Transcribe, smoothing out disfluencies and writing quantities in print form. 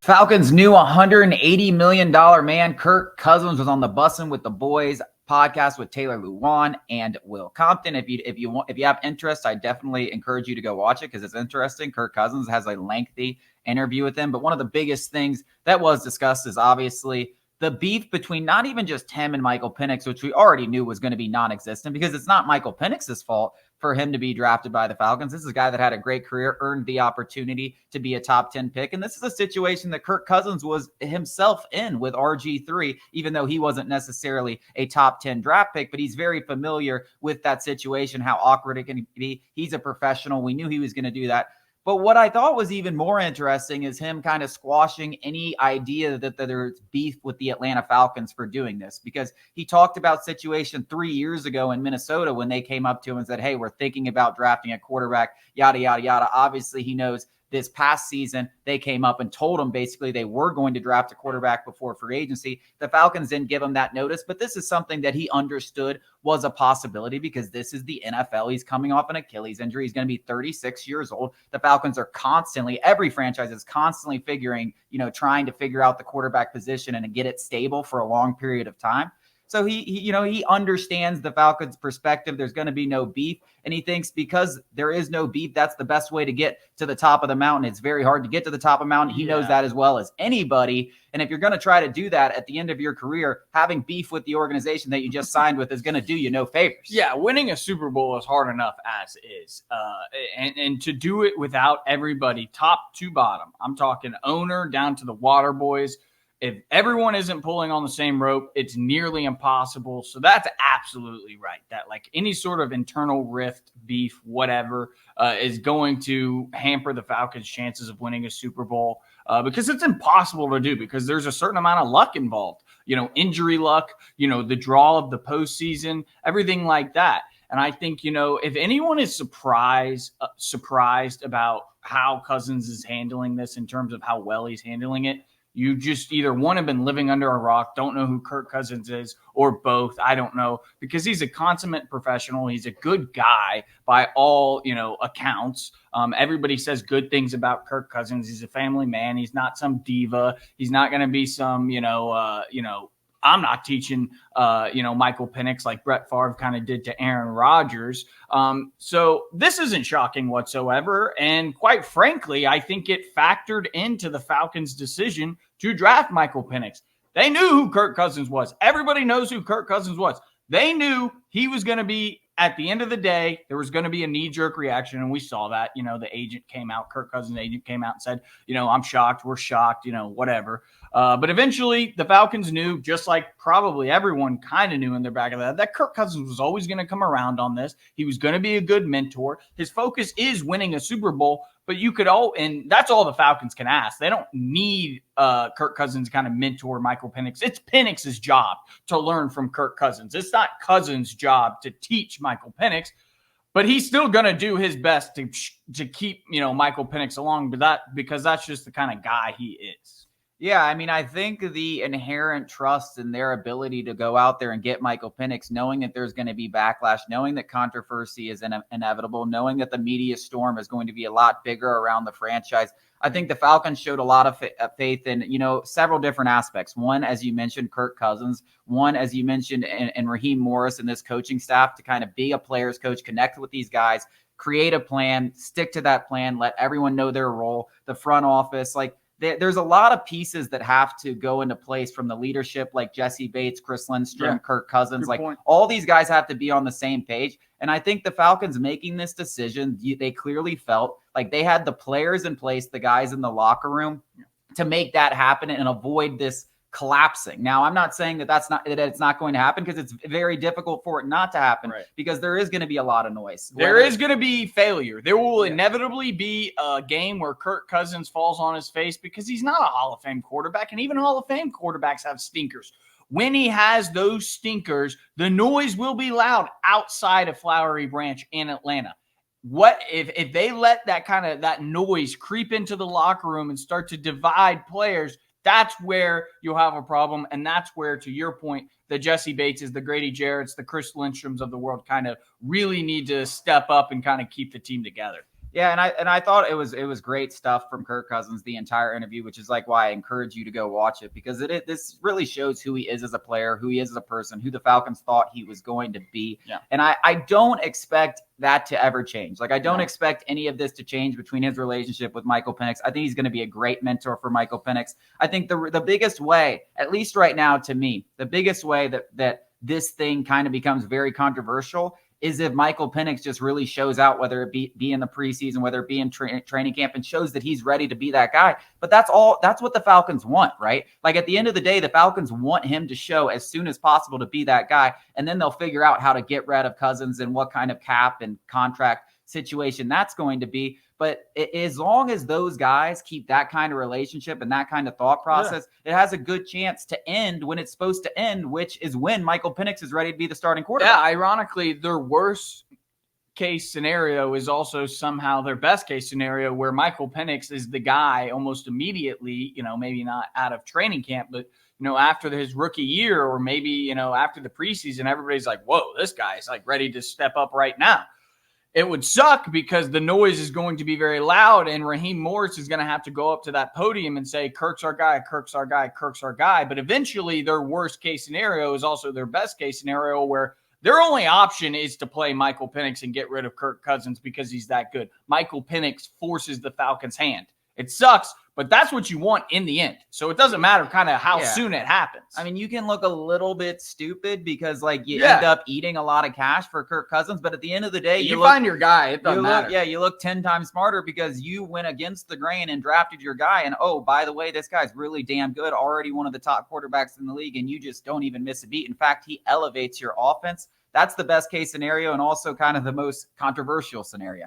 Falcons' new $180 million man, Kirk Cousins, was on the Bussin' with the Boys podcast with Taylor Lewan and Will Compton. If you have interest, I definitely encourage you to go watch it because it's interesting. Kirk Cousins has a lengthy interview with him, but one of the biggest things that was discussed is obviously the beef between not even just him and Michael Penix, which we already knew was going to be non-existent because it's not Michael Penix's fault for him to be drafted by the Falcons. This is a guy that had a great career, earned the opportunity to be a top 10 pick. And this is a situation that Kirk Cousins was himself in with RG3, even though he wasn't necessarily a top 10 draft pick, but he's very familiar with that situation, how awkward it can be. He's a professional. We knew he was going to do that. But what I thought was even more interesting is him kind of squashing any idea that there's beef with the Atlanta Falcons for doing this, because he talked about situation 3 years ago in Minnesota when they came up to him and said, hey, we're thinking about drafting a quarterback, yada, yada, yada. Obviously, he knows this past season, they came up and told him basically they were going to draft a quarterback before free agency. The Falcons didn't give him that notice, but this is something that he understood was a possibility because this is the NFL. He's coming off an Achilles injury. He's going to be 36 years old. The Falcons are constantly, every franchise is constantly trying to figure out the quarterback position and get it stable for a long period of time. So he understands the Falcons' perspective. There's going to be no beef. And he thinks because there is no beef, that's the best way to get to the top of the mountain. It's very hard to get to the top of the mountain. He knows that as well as anybody. And if you're going to try to do that at the end of your career, having beef with the organization that you just signed with is going to do you no favors. Yeah, winning a Super Bowl is hard enough as is. And to do it without everybody, top to bottom, I'm talking owner down to the water boys. If everyone isn't pulling on the same rope, it's nearly impossible. So that's absolutely right. That like any sort of internal rift, beef, whatever, is going to hamper the Falcons' chances of winning a Super Bowl because it's impossible to do because there's a certain amount of luck involved. Injury luck, the draw of the postseason, everything like that. And I think, if anyone is surprised about how Cousins is handling this in terms of how well he's handling it, you just either one have been living under a rock, don't know who Kirk Cousins is, or both. I don't know, because he's a consummate professional. He's a good guy by all, accounts. Everybody says good things about Kirk Cousins. He's a family man. He's not some diva. He's not going to be some, I'm not teaching, Michael Penix like Brett Favre kind of did to Aaron Rodgers. So this isn't shocking whatsoever. And quite frankly, I think it factored into the Falcons' decision to draft Michael Penix. They knew who Kirk Cousins was. Everybody knows who Kirk Cousins was. They knew he was going to be, at the end of the day, there was going to be a knee-jerk reaction, and we saw that. The agent came out, Kirk Cousins' agent came out and said, I'm shocked, we're shocked, whatever. But eventually, the Falcons knew, just like probably everyone kind of knew in their back of that Kirk Cousins was always going to come around on this. He was going to be a good mentor. His focus is winning a Super Bowl, but and that's all the Falcons can ask. They don't need Kirk Cousins to kind of mentor Michael Penix. It's Penix's job to learn from Kirk Cousins. It's not Cousins' job to teach Michael Penix, but he's still going to do his best to keep, Michael Penix along, because that's just the kind of guy he is. Yeah, I think the inherent trust in their ability to go out there and get Michael Penix, knowing that there's going to be backlash, knowing that controversy is inevitable, knowing that the media storm is going to be a lot bigger around the franchise. I think the Falcons showed a lot of faith in, several different aspects. One, as you mentioned, Kirk Cousins. One, as you mentioned, and Raheem Morris and this coaching staff to kind of be a player's coach, connect with these guys, create a plan, stick to that plan, let everyone know their role, the front office, there's a lot of pieces that have to go into place from the leadership, like Jesse Bates, Chris Lindstrom, Kirk Cousins. All these guys have to be on the same page. And I think the Falcons making this decision, they clearly felt like they had the players in place, the guys in the locker room, to make that happen and avoid this collapsing. Now, I'm not saying that it's not going to happen, because it's very difficult for it not to happen, because there is going to be a lot of noise. There is going to be failure. There will inevitably be a game where Kirk Cousins falls on his face, because he's not a Hall of Fame quarterback, and even Hall of Fame quarterbacks have stinkers. When he has those stinkers, the noise will be loud outside of Flowery Branch in Atlanta. What if they let that noise creep into the locker room and start to divide players? That's where you'll have a problem. And that's where, to your point, the Jesse Bateses, the Grady Jarretts, the Chris Lindstroms of the world kind of really need to step up and kind of keep the team together. Yeah, and I thought it was great stuff from Kirk Cousins the entire interview, which is like why I encourage you to go watch it, because this really shows who he is as a player, who he is as a person, who the Falcons thought he was going to be. Yeah. And I don't expect that to ever change. Like I don't expect any of this to change between his relationship with Michael Penix. I think he's going to be a great mentor for Michael Penix. I think the biggest way, at least right now to me, the biggest way that this thing kind of becomes very controversial is if Michael Penix just really shows out, whether it be in the preseason, whether it be in training camp, and shows that he's ready to be that guy. But that's what the Falcons want, right? Like at the end of the day, the Falcons want him to show as soon as possible to be that guy, and then they'll figure out how to get rid of Cousins and what kind of cap and contract situation that's going to be. But as long as those guys keep that kind of relationship and that kind of thought process, it has a good chance to end when it's supposed to end, which is when Michael Penix is ready to be the starting quarterback. Yeah, ironically, their worst case scenario is also somehow their best case scenario, where Michael Penix is the guy almost immediately, maybe not out of training camp, but after his rookie year, or maybe, after the preseason, everybody's like, whoa, this guy's like ready to step up right now. It would suck because the noise is going to be very loud, and Raheem Morris is going to have to go up to that podium and say, Kirk's our guy, Kirk's our guy, Kirk's our guy. But eventually their worst case scenario is also their best case scenario, where their only option is to play Michael Penix and get rid of Kirk Cousins because he's that good. Michael Penix forces the Falcons' hand. It sucks, but that's what you want in the end. So it doesn't matter kind of how soon it happens. I mean, you can look a little bit stupid because you end up eating a lot of cash for Kirk Cousins, but at the end of the day, you find your guy. It doesn't matter. You look 10 times smarter because you went against the grain and drafted your guy. And oh, by the way, this guy's really damn good, already one of the top quarterbacks in the league, and you just don't even miss a beat. In fact, he elevates your offense. That's the best case scenario and also kind of the most controversial scenario.